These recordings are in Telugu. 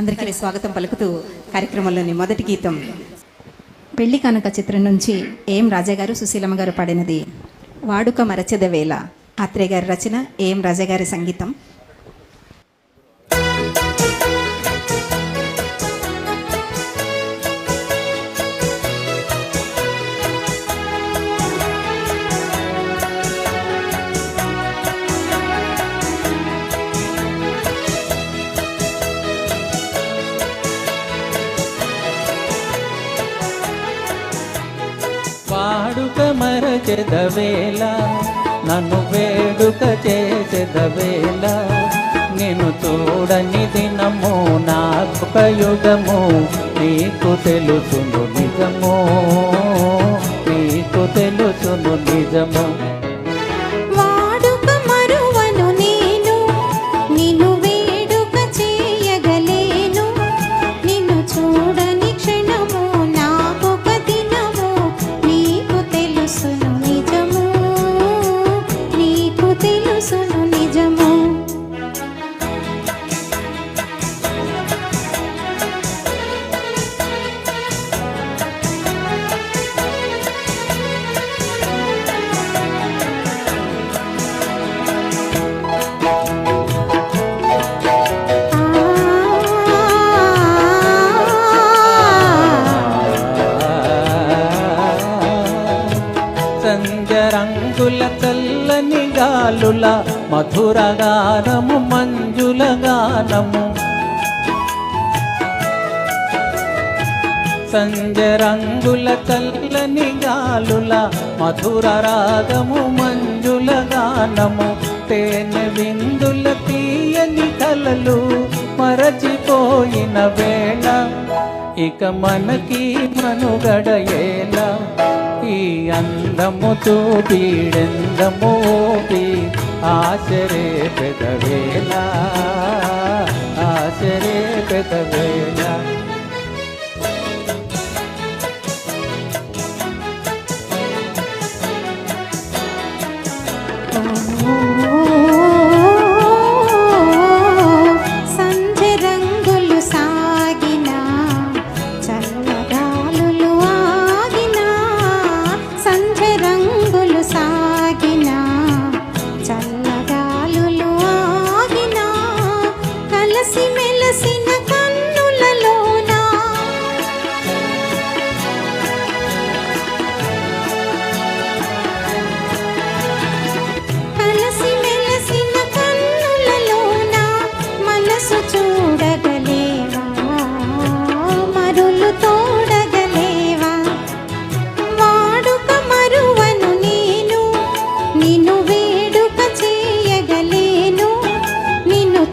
అందరికీ స్వాగతం పలుకుతూ కార్యక్రమంలోని మొదటి గీతం పెళ్లి కానుక చిత్రం నుంచి ఏం రాజా గారు సుశీలమ్మ గారు పాడినది వాడుక మరచెద వేళ. ఆత్రేయ గారి రచన, ఏం రాజా గారి సంగీతం. వాడుక మరచెదవేళ నన్ను వేడుక చేసెదవేళ నేను చూడని దినము నాకొక యుగము నీకు తెలుసును నిజము నీకు తెలుసును నిజము. రంగుల తెల్లని గాలుల మధుర గానము మంజుల గానము సంజ రంగుల తెల్లని గాలుల మధుర రాగము మంజుల గానము తేనె విందుల తీయని కలలు మరచిపోయిన వేళ ఇక మనకి మనుగడయేలా ఈ అందము చూపీడెందము ఆశరే పెదవేళ ఆశరే పెదవేళ.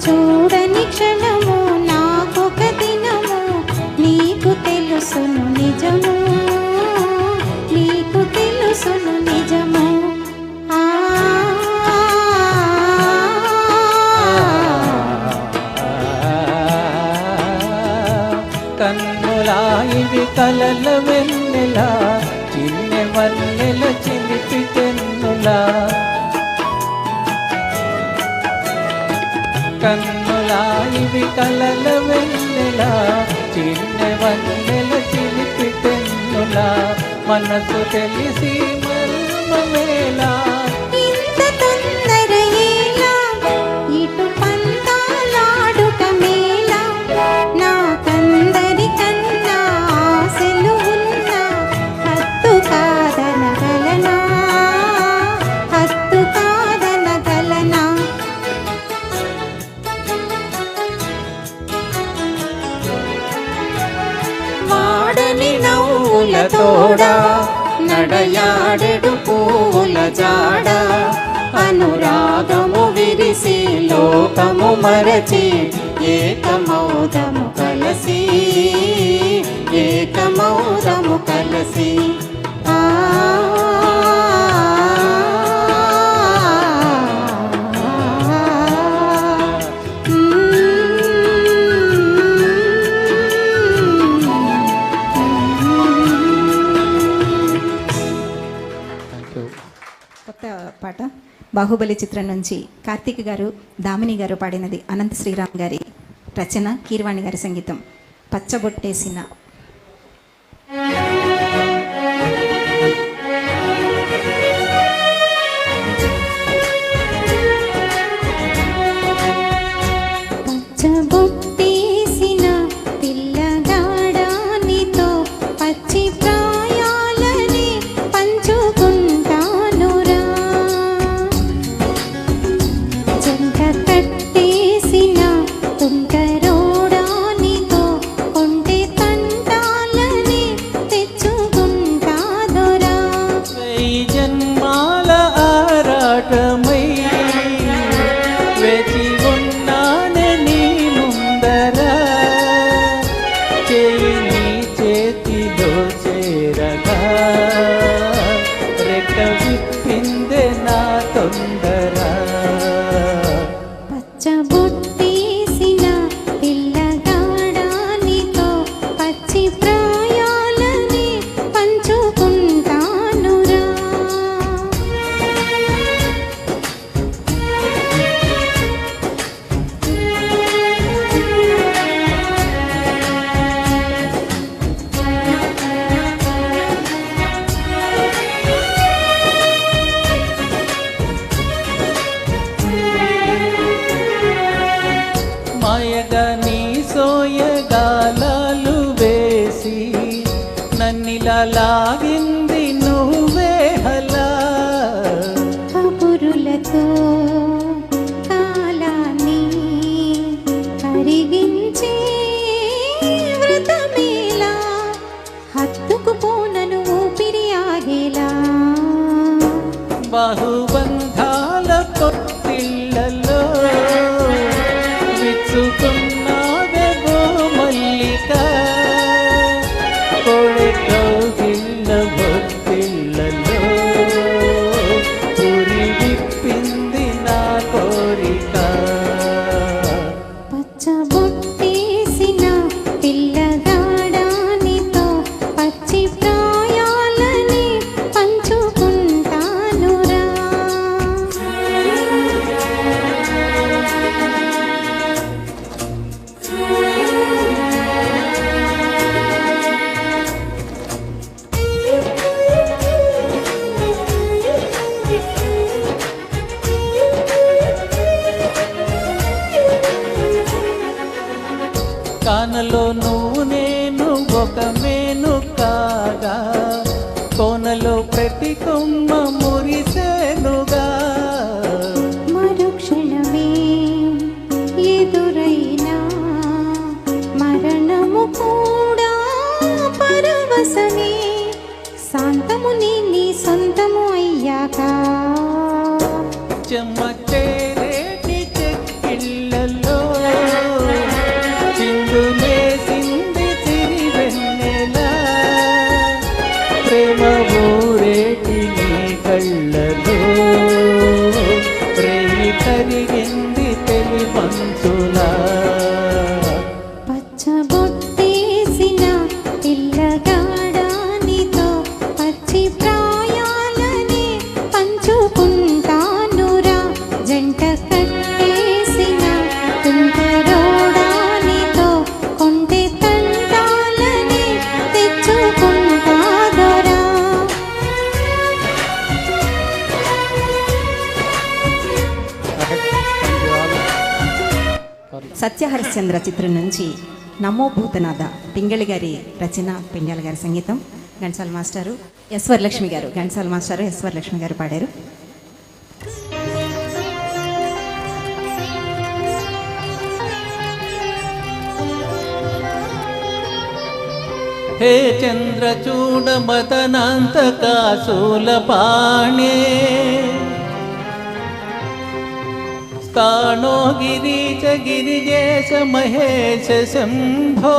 చూడని క్షణము నాకొక దినము నీకు తెలుసును నిజము నీకు తెలుసును నిజము. కన్నులా ఇవి కలల వెన్నెలా చిన్నె వన్నెల చిలిపి తెన్నులా కన్నులా ఇవి కలల వెన్నెలా చిన్నె వన్నెల చిలిపి తెన్నులా మనసు తెలిసి మర్మమేలా ఇంత తొందర ఏలా ఇటు పంతాలాడుట మేలా నాకందరికన్నా ఆశలు ఉన్నా హత్తు కాదనగలనా హత్తు కాదనగలనా. వాడని నవ్వుల తోడా నడయాడెడు పూల జాడ అనురాగము విరిసి లోకము మరచి ఏకమౌదము కలసి ఏకమౌదము కలసి. కొత్త పాట బాహుబలి చిత్రం నుంచి కార్తీక్ గారు, దామిని గారు పాడినది అనంత శ్రీరామ్ గారి రచన కీరవాణి గారి సంగీతం. పచ్చబొట్టేసిన. పచ్చబొట్టేసిన పిల్లగాడానితో పచ్చి ప్రాయాలని పంచుకుంటానురా. జంట కట్టేసిన తుంటరోడానితో కొంటె తంటాలని తెచ్చుకుంటాదొరా. వెయ్యి జన్మాల ఆరాటమై వేచి ఉన్నానే నీ ముందర, చేయి నీ చేతిలో చేరగా రెక్క విప్పిందే నా తొందర. పచ్చబొట్టేసిన పిల్లగాడానితో పచ్చి ప్రాయాలని పంచుకుంటానురా. మాయగా నీ సోయగాలాలు వేసి నన్నిలా లాగింది నువ్వే హలా. కబురులతో కాలాన్ని కరిగించే వ్రతమేలా, హత్తుకు పోనను ఊపిరి ఆగేలా. బాహుబంధాల పొత్తిళ్లలో విచ్చుకున్నావే ఓ మల్లిక, కోడె కౌగిళ్ళ బొత్తిళ్లలో పురి విప్పింది నా కోరిక. పచ్చబొట్టేసిన పిల్లగాడానితో పచ్చి ప్రాయాలని పంచుకుంటానురా. కానలో నువ్వు నేను ఒక మేను కాగా, కోనలో ప్రతి కొమ్మ మురిసేనుగా. మరుక్షణమే ఎదురైనా మరణము కూడా పరవశమే, శాంతము నీ సొంతము అయ్యాక. చెమ్మచేరేటి చెక్కిళ్ళలో చిందులేసింది సిరివెన్నెలా, ప్రేమ ఊరేటి నీ కళ్ళలో ప్రేమి కరిగింది తెలి మంచులా. పచ్చబొట్టేసిన పిల్లగాడానితో పచ్చి ప్రాయాలని పంచుకుంటానురా. జంట కట్టేసిన తుంటరోడానితో కొంటె తంటాలని తెచ్చుకుంటాదొరా. సత్యహరిశ్చంద్ర చిత్రం నుంచి నమో భూతనాథ. పింగళి గారి రచన, పింగళి గారి సంగీతం. ఘంటసాల మాస్టారు, ఎస్ వరలక్ష్మి గారు. ఘంటసాల మాస్టారు, ఎస్ వరలక్ష్మి గారు పాడారు. హే చంద్రచూడ మదనాంతకాశూలపాణే, స్థాణో గిరీశ గిరిజేశ మహేశ శంభో.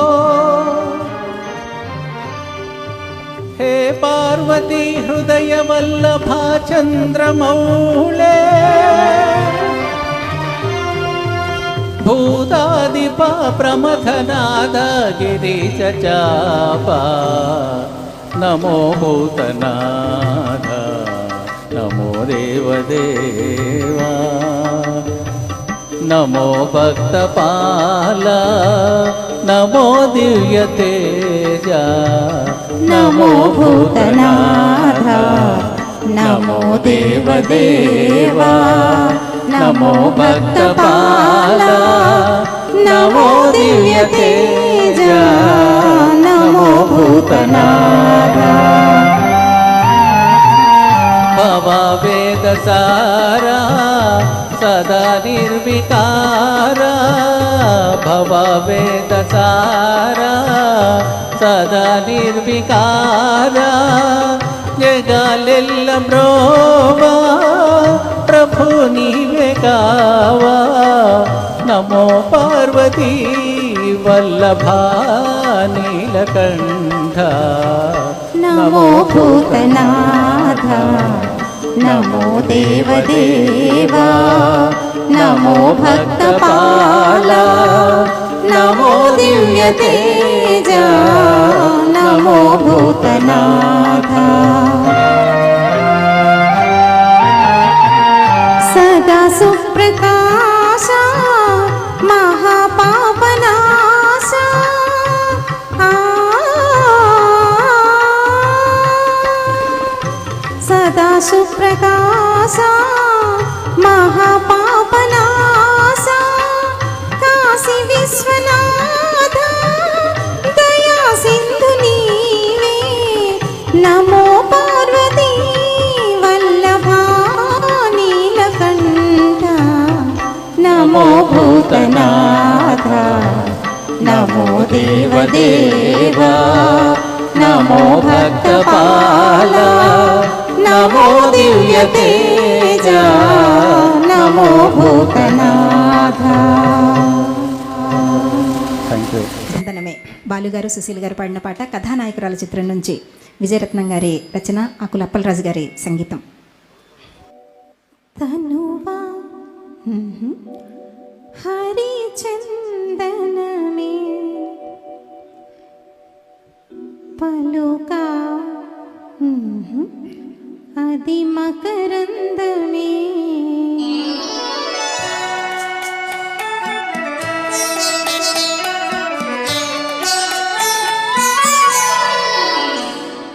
హే పార్వతీ హృదయ వల్లభా చంద్రమౌళే, భూతాదిపా ప్రమథనాద గిరీశ చాపా. నమో భూతనాథ నమో దేవదేవా, నమో భక్తపాల నమో దివ్య తేజ నమో భూతనాథ నమో దేవదేవా నమో భక్తపాల నమో దివ్య తేజ నమో భూతనాథ భవవేదసారా సదా నిర్వికారా భవవేదసారా సదా నిర్వికారా జగాలెల్ల బ్రోవా ప్రభు నీవే కావా నమో పార్వతీ వల్లభా నీలకంఠ నమో భూతనాథ నమో దేవదేవా నమో భక్తపాల నమో దివ్య తేజ నమో భూతనాథ సదా సుప్రకాశ మహాపాపనాశ సదా సుప్రకాశ మహాపాపనాశ కాశీ విశ్వనాథ దయా సింధు నీవే నమో పార్వతీ వల్లభా నీలకంఠ నమో భూతనాథ నమో దేవదేవా నమో భక్తపాల నమో దివ్య తేజ నమో భూతనాథ. Thank you. చందనమే బాలుగారు సుశీల్ గారు పాడిన పాట కథానాయకురాల చిత్రం నుంచి విజయరత్నం గారి రచన, ఆకుల అప్పలరాజు గారి సంగీతం. తనువా హరి చందనమే పలుకా అది మకరందమే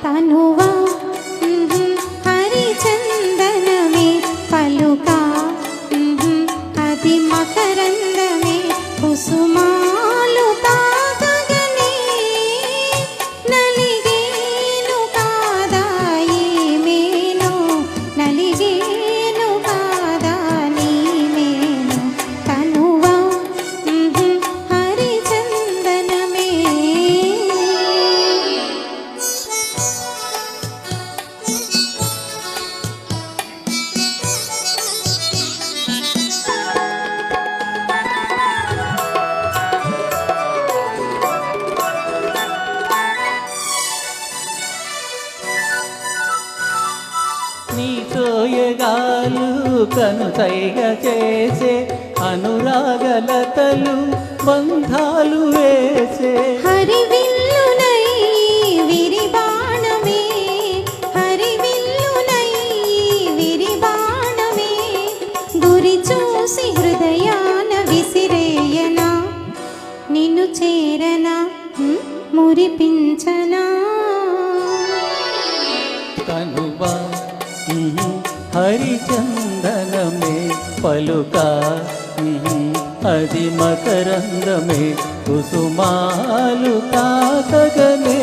తనువా హరి చందనమే పలుకా అది మకరందమే కుసుమాలు తాగగనే నలిగేను కాదా ఏమేను నలిగేను కాదా నీమేను తనువా హరి చందనమే. నీ సోయగాలు కనుసైగ చేసే అనురాగలతలు బంధాలు వేసే హరివిల్లునై విరిబాణమే హరివిల్లునై విరిబాణమే గురి చూసి హృదయాన విసిరేయనా నిన్ను చేరనా మురిపించనా. కనువా హరిచందనమే పలుకా అది మకరందమే కుసుమాలు తాకగనే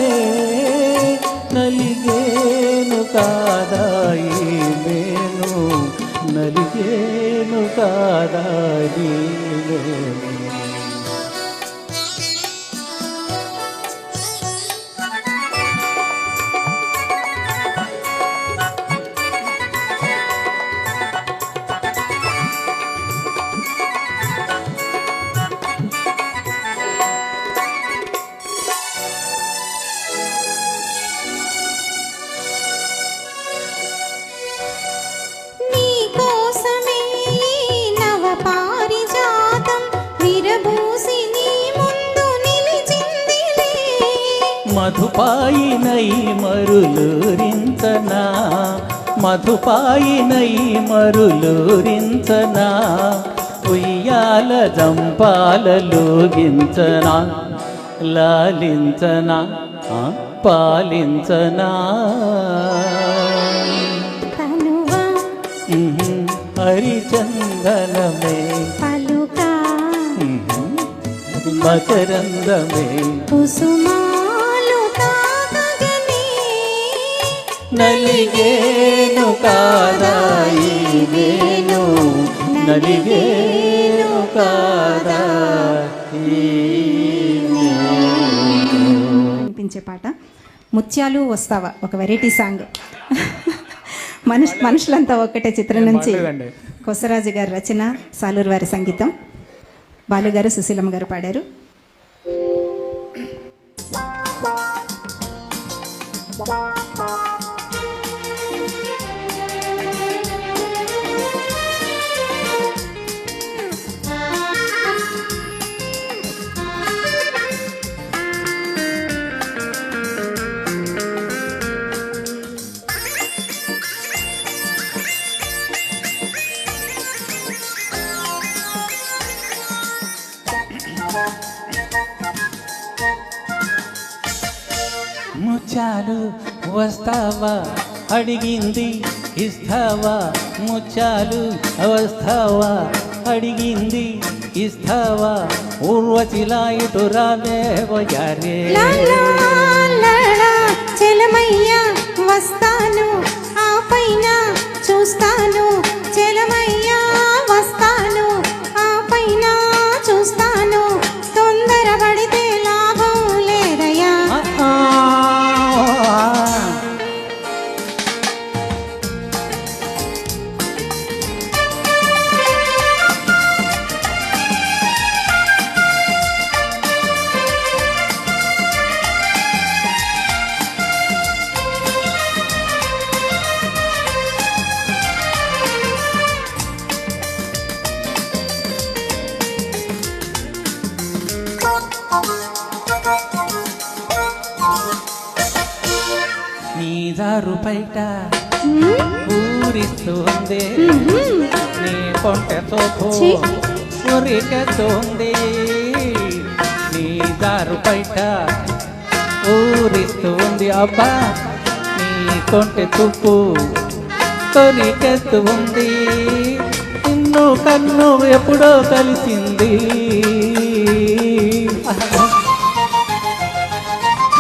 నలిగేను కాదాయి మేను నలిగేను కాదాయి మేను. నీ కోసమే ఈ నవ పారిజాతం విరబూసి నీ ముందు నిలిచిందిలే. మధుపాయినై మరులూరించనా మధుపాయినై మరులూరించనా ఉయ్యాల జంపాలలోగించనా లాలించనా పాలించనా తనువా హరిచందనమే పలుకా మకరందమే కుసుమాలు తాగగనే నలిగేను కాదాయి వేణు నలిగేను కాదాయి వినిపించే పాట ముత్యాలు వస్తావా, ఒక వెరైటీ సాంగ్. మనుషులంతా ఒక్కటే చిత్రం నుంచి కొసరాజు గారి రచన, సాలూరు వారి సంగీతం, బాలుగారు సుశీలమ్మ గారు పాడారు. ముచ్చాలు వస్తావా అడిగింది ఇస్తావా, ముచ్చాలు వస్తావా అడిగింది ఇస్తావా, ఊర్వశిలా ఇటు రావే వయారే. చెలమయ్యా వస్తాను, ఆ పైన చూస్తాను. చెలమయ్యా వస్తాను, ఆ పైన చూస్తాను. తొందరపడితే లాభం లేదయ్యా. నీ దారు బయట ఊరిస్తుంది, నీ కొంటతో ఊరికెత్తుంది. నీ దారు బయట ఊరిస్తుంది అబ్బా, నీ కొంటె తుప్పు తొరికెత్తు ఉంది. నిన్ను కన్ను ఎప్పుడో కలిసింది.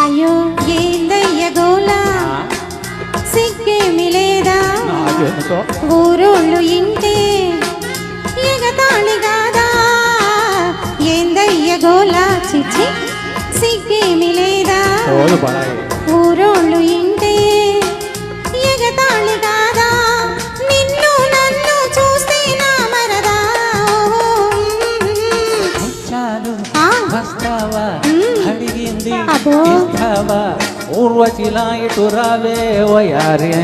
అయ్యో ఏందయ్య గోలా, సిగ్గేమి లేదా? ఊరోళ్ళు ఇంటే ఎగతాళి కాదా? ఏందయ్య గోలా, చిచ్చి సిగ్గేమి లేదా? ఊరోళ్ళు ఇంటే ఎగతాళి కాదా? నిన్ను నన్ను చూస్తే నా మరదా. వస్తావా అడిగింది అబ్బో. ఇస్తావా, ఊర్వశిలా ఇటు రావే వయారే.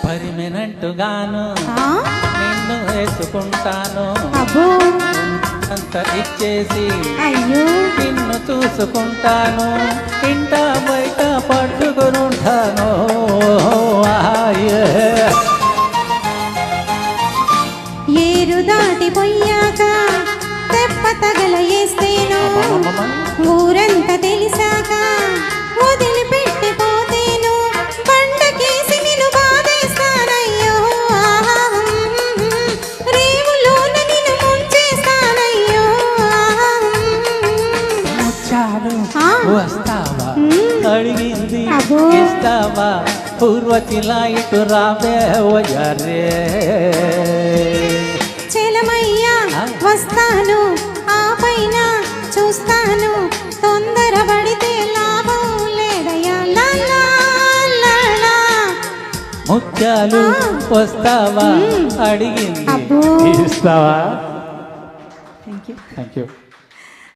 పరిమినట్టుగాను ఆ? నిన్ను వేసుకుంటాను, అబ్బో అంత ఇచ్చేసి అయ్యో నిన్ను చూసుకుంటాను. ఇంట బయట పట్టుకునుంటాను. ఏరు దాటిపోయాక తెప్ప తగల వేస్తేను, ఊరంతా తెలిసాక వదిలిపెట్టిపోతేను. బండకేసి నిన్ను బాధేస్తానయ్యో, రేవులోన నిన్ను ముంచేస్తానయ్యో. ముచ్చాలు ఆ. వస్తావా అడిగింది అబ్బో. ఇస్తావా, పూర్వశిలా ఇటు రావే వయారే. చెలమయ్యా వస్తాను, ఆ పైన చూస్తాను. తొందరపడితే లాభం లేదయ్యా. లా లా లా లా. ముత్యాలు వస్తావా అడిగింది అబ్బో. ఇస్తావా. Thank you. Thank you.